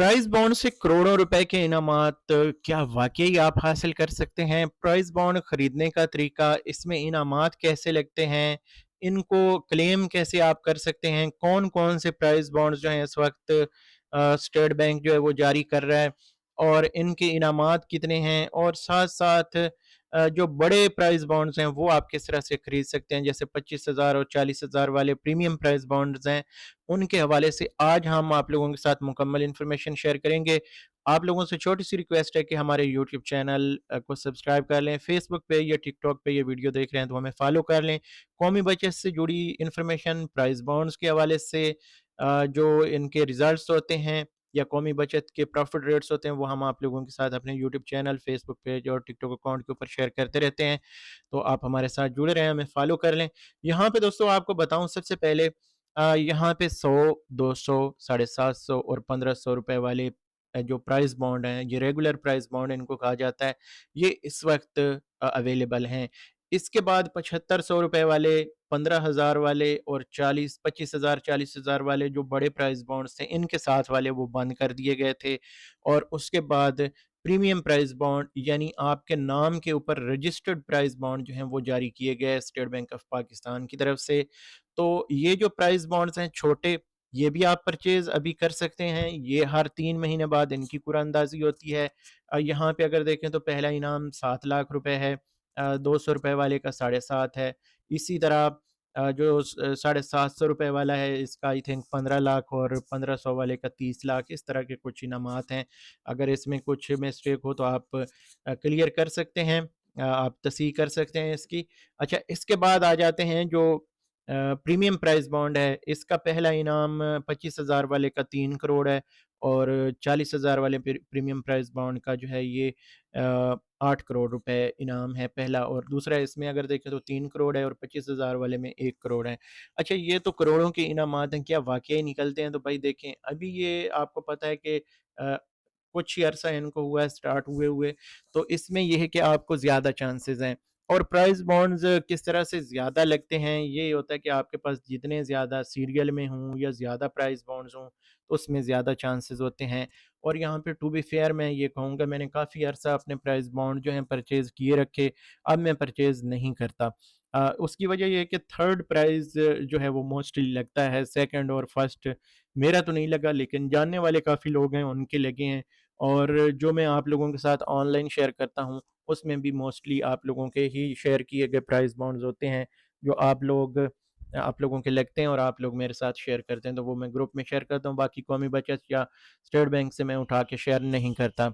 Price bond से करोड़ों रुपए के इनामात क्या वाक़ई आप हासिल कर सकते हैं? प्राइज़ बॉन्ड खरीदने का तरीका, इसमें इनामात कैसे लगते हैं? इनको क्लेम कैसे आप कर सकते हैं? कौन-कौन से प्राइज़ बॉन्ड्स जो हैं इस वक़्त स्टेट बैंक जो है वो जारी कर रहा है और इनके इनामात कितने हैं? और साथ-साथ जो बड़े प्राइज़ बॉन्ड्स हैं वो आप किस तरह से खरीद सकते हैं? जैसे 25,000 और 40,000 वाले प्रीमियम प्राइज़ बॉन्ड्स हैं, उनके हवाले से आज हम आप लोगों के साथ मुकम्मल इन्फॉर्मेशन शेयर करेंगे। आप लोगों से छोटी-सी रिक्वेस्ट है कि हमारे यूट्यूब चैनल को सब्सक्राइब कर लें। फ़ेसबुक पे या टिकटॉक पे ये वीडियो देख रहे हैं तो हमें फ़ॉलो कर लें। कौमी बचत से जुड़ी इन्फॉर्मेशन, प्राइज़ बॉन्ड्स के हवाले से जो इनके रिज़ल्ट्स होते हैं या कौमी बचत के प्रॉफ़िट रेट्स होते हैं, वो हम आप लोगों के साथ अपने यूट्यूब चैनल, फ़ेसबुक पेज और टिकटॉक अकाउंट के ऊपर शेयर करते रहते हैं। तो आप हमारे साथ जुड़े रहें, हमें फ़ॉलो कर लें। यहाँ पे दोस्तों आपको बताऊँ सबसे पहले यहाँ पे 100, 200, 750 और 1500 रुपए वाले जो प्राइस बॉन्ड हैं, ये रेगुलर प्राइस बॉन्ड इनको कहा जाता है, ये इस वक़्त अवेलेबल हैं। इसके बाद 7500 रुपए वाले, 15,000 वाले और 40 25,000 40,000 वाले जो बड़े प्राइस बॉन्ड्स थे, इनके साथ वाले वो बंद कर दिए गए थे और उसके बाद प्रीमियम प्राइस बॉन्ड यानी आपके नाम के ऊपर रजिस्टर्ड प्राइस बॉन्ड जो हैं वो जारी किए गए स्टेट बैंक ऑफ पाकिस्तान की तरफ से। तो ये जो प्राइस बॉन्ड्स हैं छोटे, ये भी आप परचेज़ अभी कर सकते हैं। ये हर 3 महीने बाद इनकी कुरानंदाज़ी होती है। यहाँ पे अगर देखें तो पहला इनाम 7 लाख रुपए है, 200 रुपए वाले का 7.5 है। इसी तरह जो 750 रुपए वाला है इसका आई थिंक 15 लाख और 1500 वाले का 30 लाख, इस तरह के कुछ इनामात हैं। अगर इसमें कुछ मिस्टेक हो तो आप क्लियर कर सकते हैं, आप तस्हीह कर सकते हैं इसकी। अच्छा, इसके बाद आ जाते हैं जो प्रीमियम प्राइस बॉन्ड है, इसका पहला इनाम 25,000 वाले का 3 करोड़ है और 40,000 वाले प्रीमियम प्राइस बॉन्ड का जो है ये 8 करोड़ रुपए इनाम है पहला, और दूसरा इसमें अगर देखें तो 3 करोड़ है और 25,000 वाले में 1 करोड़ है। अच्छा, ये तो करोड़ों के इनामात हैं, क्या वाक़ई निकलते हैं? तो भाई देखें, अभी ये आपको पता है कि अ, कुछ ही अरसा इनको हुआ है स्टार्ट हुए, तो इसमें ये है कि आपको ज़्यादा चांसेज़ हैं। और प्राइस बॉन्ड्स किस तरह से ज़्यादा लगते हैं, ये होता है कि आपके पास जितने ज़्यादा सीरियल में हों या ज़्यादा प्राइस बॉन्ड्स हों, तो उसमें ज़्यादा चांसेस होते हैं। और यहाँ पे टू बी फेयर मैं ये कहूँगा, मैंने काफ़ी अरसा अपने प्राइस बॉन्ड जो हैं परचेज़ किए रखे, अब मैं परचेज़ नहीं करता। उसकी वजह ये है कि थर्ड प्राइज़ जो है वो मोस्टली लगता है, सेकंड और फर्स्ट मेरा तो नहीं लगा, लेकिन जानने वाले काफ़ी लोग हैं उनके लगे हैं। और जो मैं आप लोगों के साथ ऑनलाइन शेयर करता हूँ, उसमें भी मोस्टली आप लोगों के ही शेयर किए गए प्राइस बॉन्ड्स होते हैं, जो आप लोगों के लगते हैं और आप लोग मेरे साथ शेयर करते हैं, तो वो मैं ग्रुप में शेयर करता हूँ। बाकी कौमी बचत या स्टेट बैंक से मैं उठा के शेयर नहीं करता।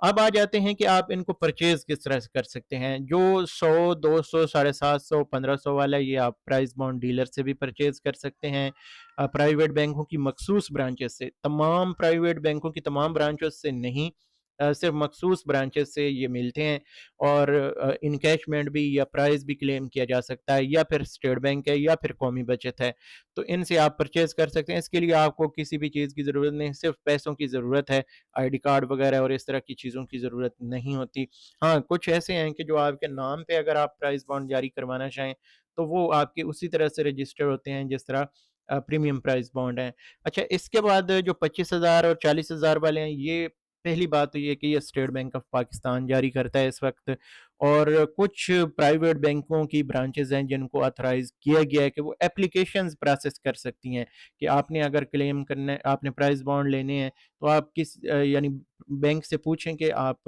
अब आ जाते हैं कि आप इनको परचेज़ किस तरह से कर सकते हैं। जो 100, 200, 750, 1500 वाला, ये आप प्राइस बॉन्ड डीलर से भी परचेज़ कर सकते हैं। प्राइवेट बैंकों की मखसूस ब्रांचेज़ से, तमाम प्राइवेट बैंकों की तमाम ब्रांचों से नहीं, सिर्फ़ मखसूस ब्रांचेज़ से ये मिलते हैं और इनकैशमेंट भी या प्राइस भी क्लेम किया जा सकता है, या फिर स्टेट बैंक है या फिर कौमी बचत है। तो इनसे आप परचेज़ कर सकते हैं। इसके लिए आपको किसी भी चीज़ की ज़रूरत नहीं, सिर्फ़ पैसों की ज़रूरत है। आईडी कार्ड वगैरह और इस तरह की चीज़ों की ज़रूरत नहीं होती। हाँ, कुछ ऐसे हैं कि जो आपके नाम पे अगर आप प्राइस बॉन्ड जारी करवाना चाहें, तो वो आपके उसी तरह से रजिस्टर होते हैं जिस तरह प्रीमियम प्राइस बॉन्ड हैं। अच्छा, इसके बाद जो 25,000 और 40,000 वाले हैं, ये पहली बात तो ये है कि ये स्टेट बैंक ऑफ पाकिस्तान जारी करता है इस वक़्त, और कुछ प्राइवेट बैंकों की ब्रांचेज़ हैं जिनको ऑथराइज़ किया गया है कि वो एप्लीकेशंस प्रोसेस कर सकती हैं कि आपने अगर क्लेम करना है, आपने प्राइस बॉन्ड लेने हैं, तो आप यानी बैंक से पूछें कि आप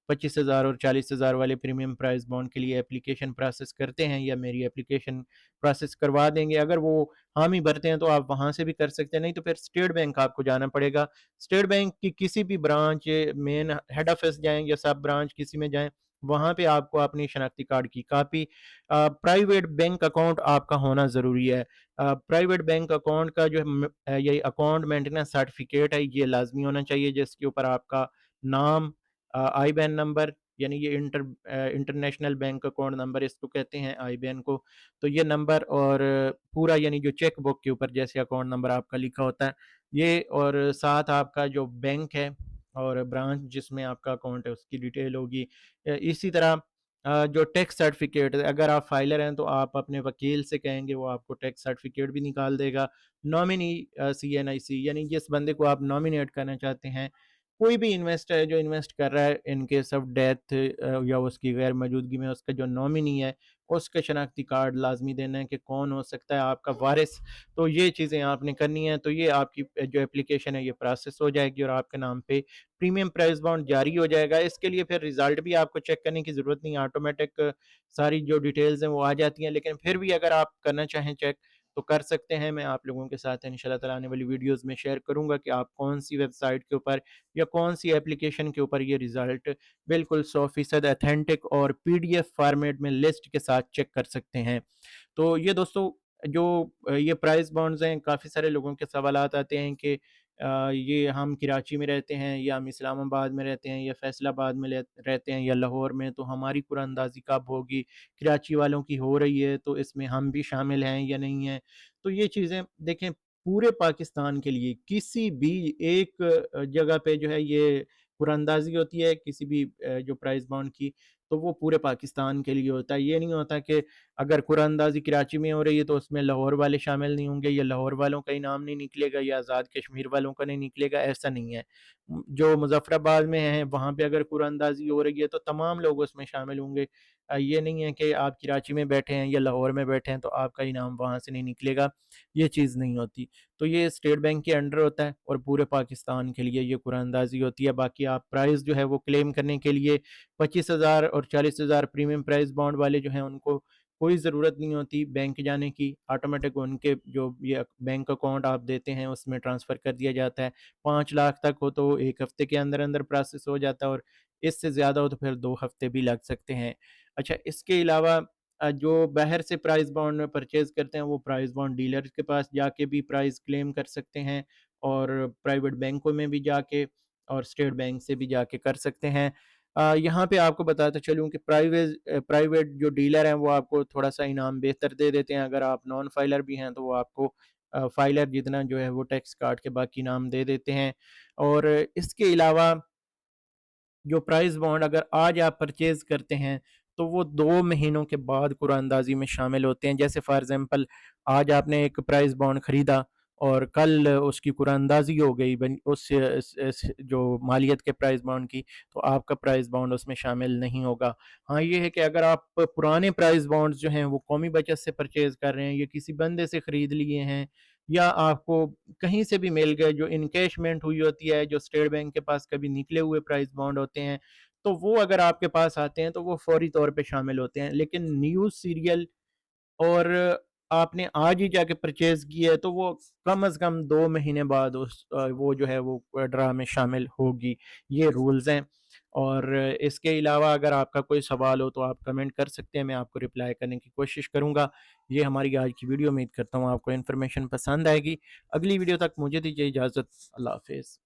25,000 और 40,000 वाले प्रीमियम प्राइस बॉन्ड के लिए एप्लीकेशन प्रोसेस करते हैं या मेरी एप्लीकेशन प्रोसेस करवा देंगे। अगर वो हामी भरते हैं तो आप वहाँ से भी कर सकते हैं, नहीं तो फिर स्टेट बैंक आपको जाना पड़ेगा। स्टेट बैंक की किसी भी ब्रांच, मेन हेड ऑफ़िस जाएँ या सब ब्रांच किसी में जाएँ, वहाँ पे आपको अपनी शनाख्ती कार्ड की कॉपी, प्राइवेट बैंक अकाउंट आपका होना ज़रूरी है। प्राइवेट बैंक अकाउंट का जो है ये अकाउंट मेंटेनेंस सर्टिफिकेट है, ये लाज़मी होना चाहिए, जिसके ऊपर आपका नाम, आईबैन नंबर, यानी ये इंटरनेशनल बैंक अकाउंट नंबर इसको कहते हैं आईबैन को। तो ये नंबर और पूरा यानी जो चेक बुक के ऊपर जैसे अकाउंट नंबर आपका लिखा होता है, ये, और साथ आपका जो बैंक है और ब्रांच जिसमें आपका अकाउंट है उसकी डिटेल होगी। इसी तरह जो टैक्स सर्टिफिकेट है, अगर आप फाइलर हैं तो आप अपने वकील से कहेंगे, वो आपको टैक्स सर्टिफिकेट भी निकाल देगा। नॉमिनी CNIC, यानी जिस बंदे को आप नॉमिनेट करना चाहते हैं, कोई भी इन्वेस्टर है जो इन्वेस्ट कर रहा है, इन केस ऑफ डेथ या उसकी गैर मौजूदगी में, उसका जो नॉमिनी है उसका शनाख्ती कार्ड लाजमी देना है कि कौन हो सकता है आपका वारिस। तो ये चीज़ें आपने करनी है, तो ये आपकी जो एप्लीकेशन है ये प्रोसेस हो जाएगी और आपके नाम पे प्रीमियम प्राइस बॉन्ड जारी हो जाएगा। इसके लिए फिर रिजल्ट भी आपको चेक करने की ज़रूरत नहीं है, ऑटोमेटिक सारी जो डिटेल्स हैं वो आ जाती हैं। लेकिन फिर भी अगर आप करना चाहें चेक तो कर सकते हैं। मैं आप लोगों के साथ इंशाल्लाह ताला आने वाली वीडियोस में शेयर करूंगा कि आप कौन सी वेबसाइट के ऊपर या कौन सी एप्लीकेशन के ऊपर ये रिजल्ट बिल्कुल 100% अथेंटिक और PDF फॉर्मेट में लिस्ट के साथ चेक कर सकते हैं। तो ये दोस्तों जो ये प्राइस बॉन्ड्स हैं, काफ़ी सारे लोगों के सवालात आते हैं कि ये हम कराची में रहते हैं या हम इस्लामाबाद में रहते हैं या फैसलाबाद में रहते हैं या लाहौर में, तो हमारी कुरानंदाज़ी कब होगी? कराची वालों की हो रही है तो इसमें हम भी शामिल हैं या नहीं हैं? तो ये चीज़ें देखें, पूरे पाकिस्तान के लिए किसी भी एक जगह पे जो है ये कुरानंदाज़ी होती है किसी भी जो प्राइस बॉन्ड की, तो वो पूरे पाकिस्तान के लिए होता है। ये नहीं होता कि अगर कुरानंदाज़ी कराची में हो रही है तो उसमें लाहौर वाले शामिल नहीं होंगे या लाहौर वालों का ही नाम नहीं निकलेगा या आज़ाद कश्मीर वालों का नहीं निकलेगा, ऐसा नहीं है। जो मुज़फ़्फ़राबाद में है वहाँ पे अगर कुरानंदाज़ी हो रही है तो तमाम लोग उसमें शामिल होंगे। ये नहीं है कि आप कराची में बैठे हैं या लाहौर में बैठे हैं तो आपका ही नाम वहाँ से नहीं निकलेगा, ये चीज़ नहीं होती। तो ये स्टेट बैंक के अंडर होता है और पूरे पाकिस्तान के लिए ये कुरानंदाज़ी होती है। बाकी आप प्राइस जो है वो क्लेम करने के लिए 25,000 और 40,000 प्रीमियम प्राइस बॉन्ड वाले जो हैं उनको कोई ज़रूरत नहीं होती बैंक जाने की, ऑटोमेटिक उनके जो ये बैंक अकाउंट आप देते हैं उसमें ट्रांसफ़र कर दिया जाता है। 5 लाख तक हो तो 1 हफ़्ते के अंदर-अंदर प्रोसेस हो जाता है और इससे ज़्यादा हो तो फिर 2 हफ़्ते भी लग सकते हैं। अच्छा, इसके अलावा जो बाहर से प्राइस बॉन्ड परचेज़ करते हैं वो प्राइस बॉन्ड डीलर के पास जाके भी प्राइस क्लेम कर सकते हैं और प्राइवेट बैंकों में भी जाके और स्टेट बैंक से भी जाके कर सकते हैं। यहाँ पे आपको बताता चलूँ कि प्राइवेट जो डीलर हैं वो आपको थोड़ा-सा इनाम बेहतर दे देते हैं। अगर आप नॉन फाइलर भी हैं तो वो आपको फाइलर जितना जो है वो टैक्स काट के बाकी इनाम दे देते हैं। और इसके अलावा जो प्राइस बॉन्ड अगर आज आप परचेज़ करते हैं, तो वो 2 महीनों के बाद कुरानंदाज़ी में शामिल होते हैं। जैसे फ़ॉर एग्ज़ाम्पल आज आपने एक प्राइस बॉन्ड खरीदा और कल उसकी कुरानंदाज़ी हो गई बन उस जो मालियत के प्राइस बॉन्ड की, तो आपका प्राइस बॉन्ड उसमें शामिल नहीं होगा। हाँ, ये है कि अगर आप पुराने प्राइस बॉन्ड्स जो हैं वो कौमी बचत से परचेज़ कर रहे हैं या किसी बंदे से खरीद लिए हैं या आपको कहीं से भी मिल गए, जो इनकैशमेंट हुई होती है, जो स्टेट बैंक के पास कभी निकले हुए प्राइस बॉन्ड होते हैं, तो वो अगर आपके पास आते हैं तो वो फौरी तौर पे शामिल होते हैं। लेकिन न्यूज़ सीरियल और आपने आज ही जाके परचेज़ किया है तो वो कम से कम 2 महीने बाद वो जो है वो ड्रा में शामिल होगी। ये रूल्स हैं। और इसके अलावा अगर आपका कोई सवाल हो तो आप कमेंट कर सकते हैं, मैं आपको रिप्लाई करने की कोशिश करूँगा। ये हमारी आज की वीडियो, उम्मीद करता हूँ आपको इन्फॉर्मेशन पसंद आएगी। अगली वीडियो तक मुझे दीजिए इजाज़त। अल्लाह हाफ़िज़।